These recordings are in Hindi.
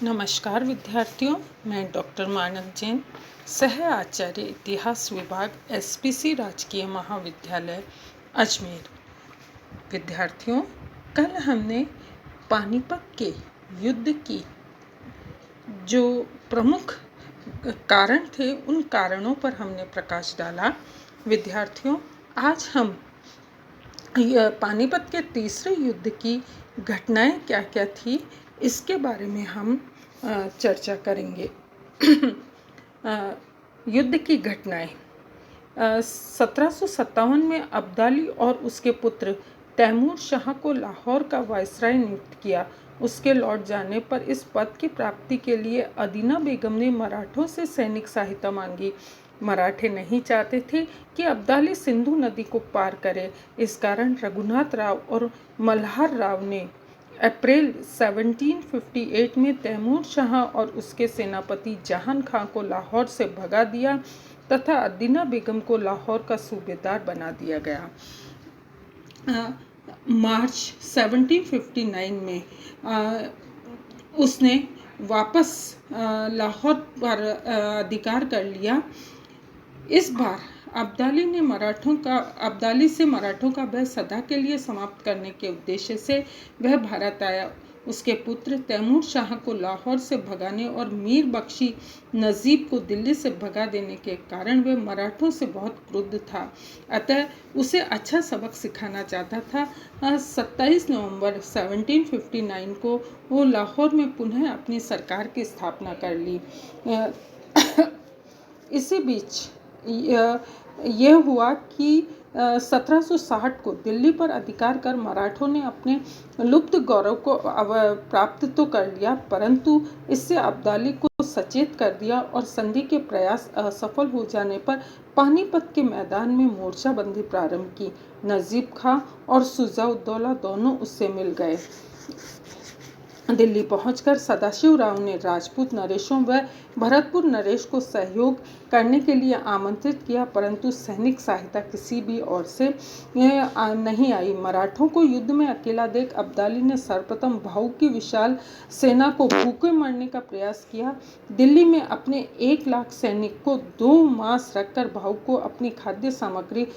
नमस्कार विद्यार्थियों, मैं डॉक्टर मानक जैन, सह आचार्य इतिहास विभाग एसपीसी राजकीय महाविद्यालय अजमेर। विद्यार्थियों, कल हमने पानीपत के युद्ध की जो प्रमुख कारण थे उन कारणों पर हमने प्रकाश डाला। विद्यार्थियों, आज हम पानीपत के तीसरे युद्ध की घटनाएं क्या क्या थी इसके बारे में हम चर्चा करेंगे। युद्ध की घटनाएं 1757 में अब्दाली और उसके पुत्र तैमूर शाह को लाहौर का वायसराय नियुक्त किया। उसके लौट जाने पर इस पद की प्राप्ति के लिए अदीना बेगम ने मराठों से सैनिक सहायता मांगी। मराठे नहीं चाहते थे कि अब्दाली सिंधु नदी को पार करे। इस कारण रघुनाथ राव और मल्हार राव ने अप्रैल 1758 में तैमूर शाह और उसके सेनापति जहान खां को लाहौर से भगा दिया तथा अदीना बेगम को लाहौर का सूबेदार बना दिया गया। मार्च 1759 में उसने वापस लाहौर पर अधिकार कर लिया। इस बार अब्दाली से मराठों का भय सदा के लिए समाप्त करने के उद्देश्य से वह भारत आया। उसके पुत्र तैमूर शाह को लाहौर से भगाने और मीर बख्शी नजीब को दिल्ली से भगा देने के कारण वह मराठों से बहुत क्रुद्ध था, अतः उसे अच्छा सबक सिखाना चाहता था। 27 नवंबर 1759 को वो लाहौर में पुनः अपनी सरकार की स्थापना कर ली। इसी बीच यह हुआ कि 1760 को दिल्ली पर अधिकार कर मराठों ने अपने लुप्त गौरव को प्राप्त तो कर लिया, परंतु इससे अब्दाली को सचेत कर दिया और संधि के प्रयास असफल हो जाने पर पानीपत के मैदान में मोर्चाबंदी प्रारंभ की। नजीब खां और शुजा-उद-दौला दोनों उससे मिल गए। दिल्ली पहुंचकर सदाशिव राव ने राजपूत नरेशों व भरतपुर नरेश को सहयोग करने के लिए आमंत्रित किया, परंतु सैनिक सहायता किसी भी ओर से नहीं आई। मराठों को युद्ध में अकेला देख अब्दाली ने सर्वप्रथम भाऊ की विशाल सेना को भूखे मारने का प्रयास किया। दिल्ली में अपने 1 लाख सैनिक को 2 मास रखकर भाऊ को अपनी खाद्य सामग्री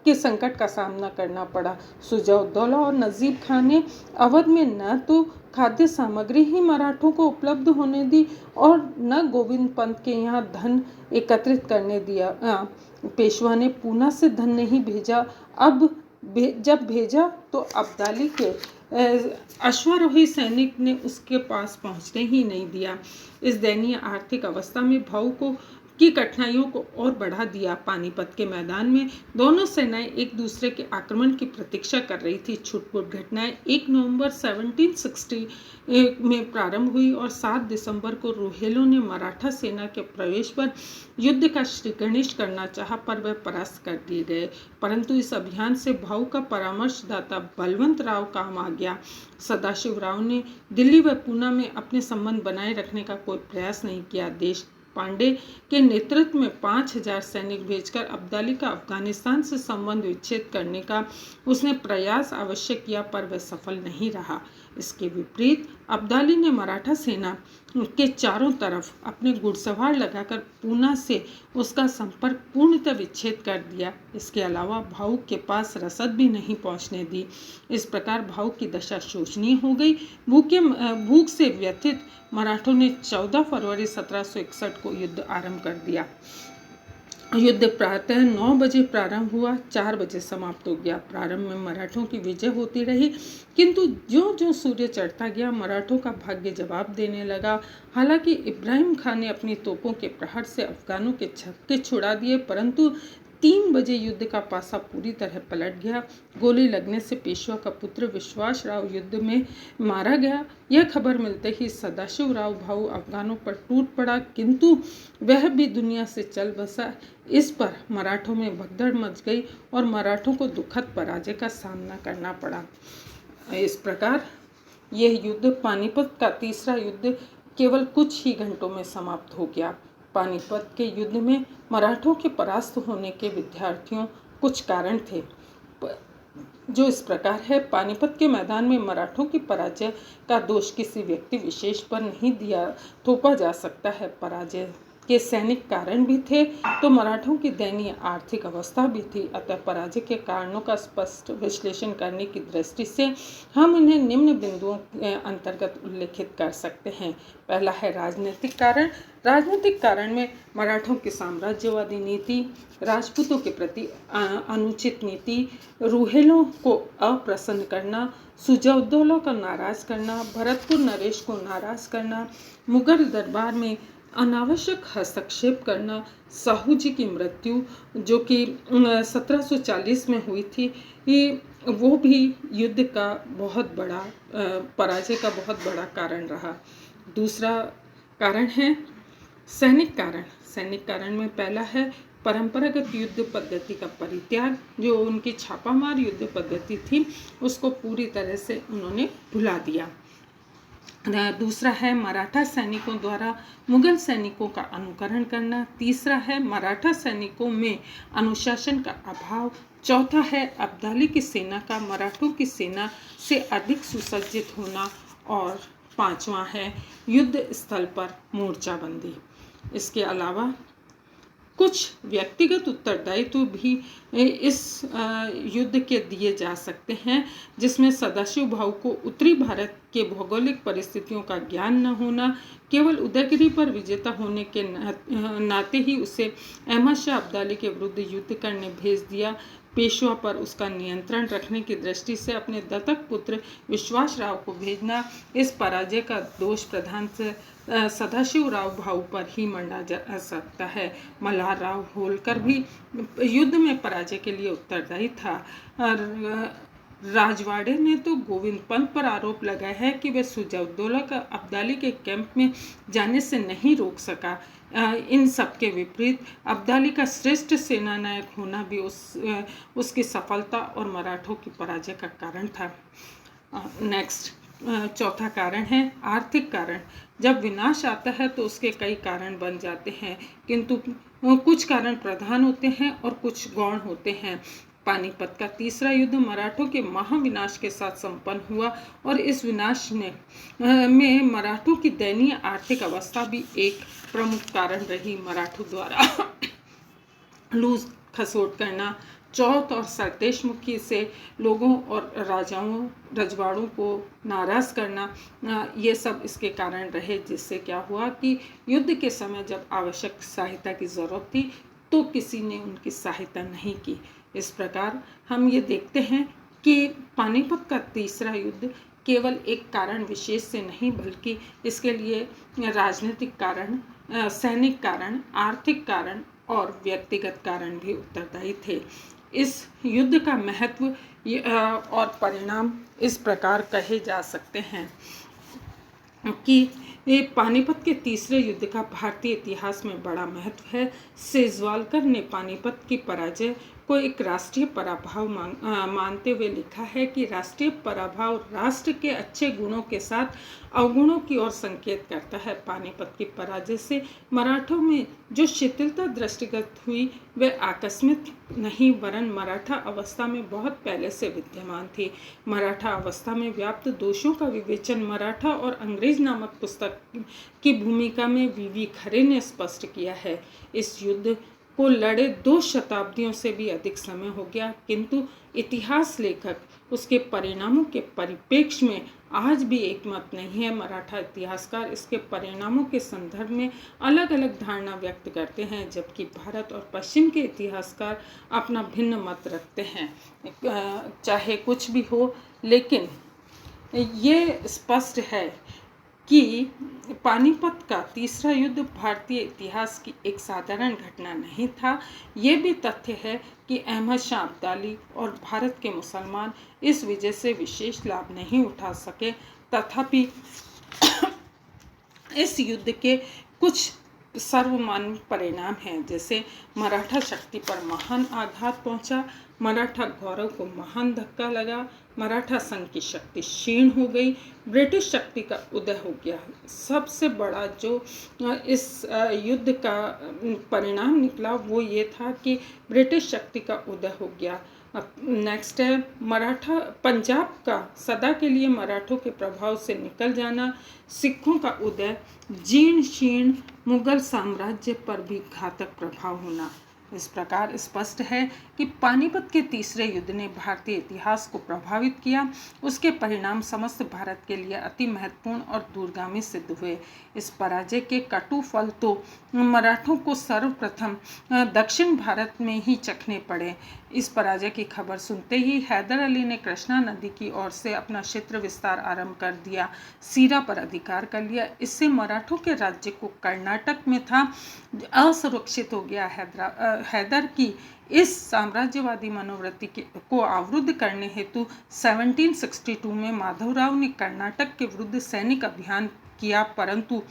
के संकट का सामना करना पड़ा। शुजा-उद-दौला और नजीब खां ने अवध में न तो खाद्य सामग्री ही मराठों को उपलब्ध होने दी और न गोविंद पंत के यहाँ धन एकत्रित करने दिया। पेशवा ने पूना से धन नहीं भेजा। जब भेजा तो अब्दाली के अश्वारोही सैनिक ने उसके पास पहुंचने ही नहीं दिया। इस दयनीय आर्थिक अवस्था में भाऊ की कठिनाइयों को और बढ़ा दिया। पानीपत के मैदान में दोनों सेनाएं एक दूसरे के आक्रमण की प्रतीक्षा कर रही थी। छुटपुट घटनाएं 1 नवंबर 1760 में प्रारंभ हुई और 7 दिसंबर को रोहेलों ने मराठा सेना के प्रवेश पर युद्ध का श्रीगणेश करना चाहा, पर वह परास्त कर दिए गए। परंतु इस अभियान से भाऊ का परामर्शदाता बलवंत राव काम आ गया। सदाशिव राव ने दिल्ली व पूना में अपने संबंध बनाए रखने का कोई प्रयास नहीं किया। देश पांडे के नेतृत्व में 5000 सैनिक भेजकर अब्दाली का अफगानिस्तान से संबंध विच्छेद करने का उसने प्रयास अवश्य किया, पर वह सफल नहीं रहा। इसके विपरीत अब्दाली ने मराठा सेना के चारों तरफ अपने घुड़सवार लगाकर पूना से उसका संपर्क पूर्णतः विच्छेद कर दिया। इसके अलावा भाऊ के पास रसद भी नहीं पहुंचने दी। इस प्रकार भाऊ की दशा शोचनीय हो गई। भूख से व्यथित मराठों ने 14 फरवरी 1761 को युद्ध आरंभ कर दिया। युद्ध प्रातः 9 बजे प्रारंभ हुआ, 4 बजे समाप्त हो गया। प्रारंभ में मराठों की विजय होती रही, किंतु ज्यों-ज्यों सूर्य चढ़ता गया मराठों का भाग्य जवाब देने लगा। हालांकि इब्राहिम खान ने अपनी तोपों के प्रहार से अफगानों के छक्के छुड़ा दिए, परंतु 3 बजे युद्ध का पासा पूरी तरह पलट गया। गोली लगने से पेशवा का पुत्र विश्वास राव युद्ध में मारा गया। यह खबर मिलते ही सदाशिव राव भाऊ अफगानों पर टूट पड़ा, किंतु वह भी दुनिया से चल बसा। इस पर मराठों में भगदड़ मच गई और मराठों को दुखद पराजय का सामना करना पड़ा। इस प्रकार यह युद्ध, पानीपत का तीसरा युद्ध, केवल कुछ ही घंटों में समाप्त हो गया। पानीपत के युद्ध में मराठों के परास्त होने के विद्यार्थियों कुछ कारण थे। जो इस प्रकार है। पानीपत के मैदान में मराठों की पराजय का दोष किसी व्यक्ति विशेष पर नहीं दिया थोपा जा सकता है। पराजय के सैनिक कारण भी थे तो मराठों की दयनीय आर्थिक अवस्था भी थी। अतः पराजय के कारणों का स्पष्ट विश्लेषण करने की दृष्टि से हम इन्हें निम्न बिंदुओं के अंतर्गत उल्लेखित कर सकते हैं। पहला है राजनीतिक कारण। राजनीतिक कारण में मराठों की साम्राज्यवादी नीति, राजपूतों के प्रति अनुचित नीति, रूहेलों को अप्रसन्न करना, सुजाउद्दौला को नाराज करना, भरतपुर नरेश को नाराज करना, मुगल दरबार में अनावश्यक हस्तक्षेप करना, साहू जी की मृत्यु जो कि 1740 में हुई थी, वो भी युद्ध का बहुत बड़ा पराजय का बहुत बड़ा कारण रहा। दूसरा कारण है सैनिक कारण। सैनिक कारण में पहला है परंपरागत युद्ध पद्धति का परित्याग। जो उनकी छापामार युद्ध पद्धति थी उसको पूरी तरह से उन्होंने भुला दिया। दूसरा है मराठा सैनिकों द्वारा मुगल सैनिकों का अनुकरण करना। तीसरा है मराठा सैनिकों में अनुशासन का अभाव। चौथा है अब्दाली की सेना का मराठों की सेना से अधिक सुसज्जित होना। और पांचवा है युद्ध स्थल पर मोर्चाबंदी। इसके अलावा कुछ व्यक्तिगत उत्तरदायित्व भी इस युद्ध के दिए जा सकते हैं, जिसमें सदाशिव भाऊ को उत्तरी भारत के भौगोलिक परिस्थितियों का ज्ञान न होना, केवल उदयगिरी पर विजेता होने के नाते ही उसे अहमद शाह अब्दाली के विरुद्ध युद्ध करने भेज दिया, पेशवा पर उसका नियंत्रण रखने की दृष्टि से अपने दत्तक पुत्र विश्वास राव को भेजना, इस पराजय का दोष प्रधान से सदाशिव राव भाऊ पर ही मंडा जा सकता है। मल्हार राव होलकर भी युद्ध में पराजय के लिए उत्तरदायी था। राजवाड़े ने तो गोविंद पंत पर आरोप लगाया है कि वह सुजाउद्दौला का अब्दाली के कैंप में जाने से नहीं रोक सका। इन सब के विपरीत अब्दाली का श्रेष्ठ सेनानायक होना भी उसकी सफलता और मराठों की पराजय का कारण था। नेक्स्ट चौथा कारण है आर्थिक कारण। जब विनाश आता है तो उसके कई कारण बन जाते हैं, किंतु कुछ कारण प्रधान होते हैं और कुछ गौण होते हैं। पानीपत का तीसरा युद्ध मराठों के महाविनाश के साथ संपन्न हुआ और इस विनाश में मराठों की दयनीय आर्थिक अवस्था भी एक प्रमुख कारण रही। मराठों द्वारा लूट खसोट करना, चौथ और सरदेशमुखी से लोगों और राजाओं रजवाड़ों को नाराज करना, ये सब इसके कारण रहे, जिससे क्या हुआ कि युद्ध के समय जब आवश्यक सहायता की ज़रूरत थी तो किसी ने उनकी सहायता नहीं की। इस प्रकार हम ये देखते हैं कि पानीपत का तीसरा युद्ध केवल एक कारण विशेष से नहीं बल्कि इसके लिए राजनीतिक कारण, सैनिक कारण, आर्थिक कारण और व्यक्तिगत कारण भी उत्तरदायी थे। इस युद्ध का महत्व और परिणाम इस प्रकार कहे जा सकते हैं कि पानीपत के तीसरे युद्ध का भारतीय इतिहास में बड़ा महत्व है। सेजवालकर ने पानीपत की पराजय को एक राष्ट्रीय पराभव मानते हुए लिखा है कि राष्ट्रीय पराभव राष्ट्र के अच्छे गुणों के साथ अवगुणों की ओर संकेत करता है। पानीपत की पराजय से मराठों में जो शिथिलता दृष्टिगत हुई वह आकस्मिक नहीं वरन मराठा अवस्था में बहुत पहले से विद्यमान थी। मराठा अवस्था में व्याप्त दोषों का विवेचन मराठा और अंग्रेज नामक पुस्तक की भूमिका में वी खरे ने स्पष्ट किया है। इस युद्ध को लड़े 2 शताब्दियों से भी अधिक समय हो गया, किंतु इतिहास लेखक उसके परिणामों के परिप्रेक्ष्य में आज भी एकमत नहीं है। मराठा इतिहासकार इसके परिणामों के संदर्भ में अलग अलग धारणा व्यक्त करते हैं, जबकि भारत और पश्चिम के इतिहासकार अपना भिन्न मत रखते हैं। चाहे कुछ भी हो, लेकिन ये स्पष्ट है कि पानीपत का तीसरा युद्ध भारतीय इतिहास की एक साधारण घटना नहीं था। ये भी तथ्य है कि अहमद शाह अब्दाली और भारत के मुसलमान इस विजय से विशेष लाभ नहीं उठा सके। तथापि इस युद्ध के कुछ सर्वमान्य परिणाम हैं, जैसे मराठा शक्ति पर महान आघात पहुंचा, मराठा गौरव को महान धक्का लगा, मराठा संघ की शक्ति क्षीण हो गई, ब्रिटिश शक्ति का उदय हो गया। सबसे बड़ा जो इस युद्ध का परिणाम निकला वो ये था कि ब्रिटिश शक्ति का उदय हो गया। नेक्स्ट है मराठा पंजाब का सदा के लिए मराठों के प्रभाव से निकल जाना, सिखों का उदय, जीर्ण शीर्ण मुगल साम्राज्य पर भी घातक प्रभाव होना। इस प्रकार स्पष्ट है कि पानीपत के तीसरे युद्ध ने भारतीय इतिहास को प्रभावित किया। उसके परिणाम समस्त भारत के लिए अति महत्वपूर्ण और दूरगामी सिद्ध हुए। इस पराजय के कटु फल तो मराठों को सर्वप्रथम दक्षिण भारत में ही चखने पड़े। इस पराजय की खबर सुनते ही हैदर अली ने कृष्णा नदी की ओर से अपना क्षेत्र विस्तार आरंभ कर दिया, सीरा पर अधिकार कर लिया। इससे मराठों के राज्य को कर्नाटक में था असुरक्षित हो गया। हैदर की इस साम्राज्यवादी मनोवृत्ति को अवरुद्ध करने हेतु 1762 में माधवराव ने कर्नाटक के विरुद्ध सैनिक अभियान किया, परंतु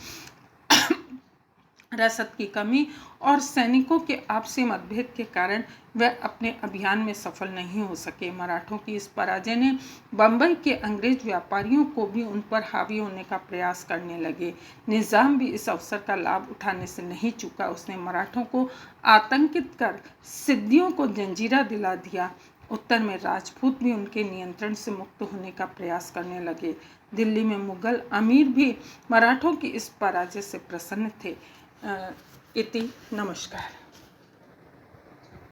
रसद की कमी और सैनिकों के आपसी मतभेद के कारण वह अपने अभियान में सफल नहीं हो सके। मराठों की इस पराजय ने बंबई के अंग्रेज व्यापारियों को भी उन पर हावी होने का प्रयास करने लगे। निज़ाम भी इस अवसर का लाभ उठाने से नहीं चूका। उसने मराठों को आतंकित कर सिद्दियों को जंजीरा दिला दिया। उत्तर में राजपूत भी उनके नियंत्रण से मुक्त होने का प्रयास करने लगे। दिल्ली में मुगल अमीर भी मराठों की इस पराजय से प्रसन्न थे। इति नमस्कार।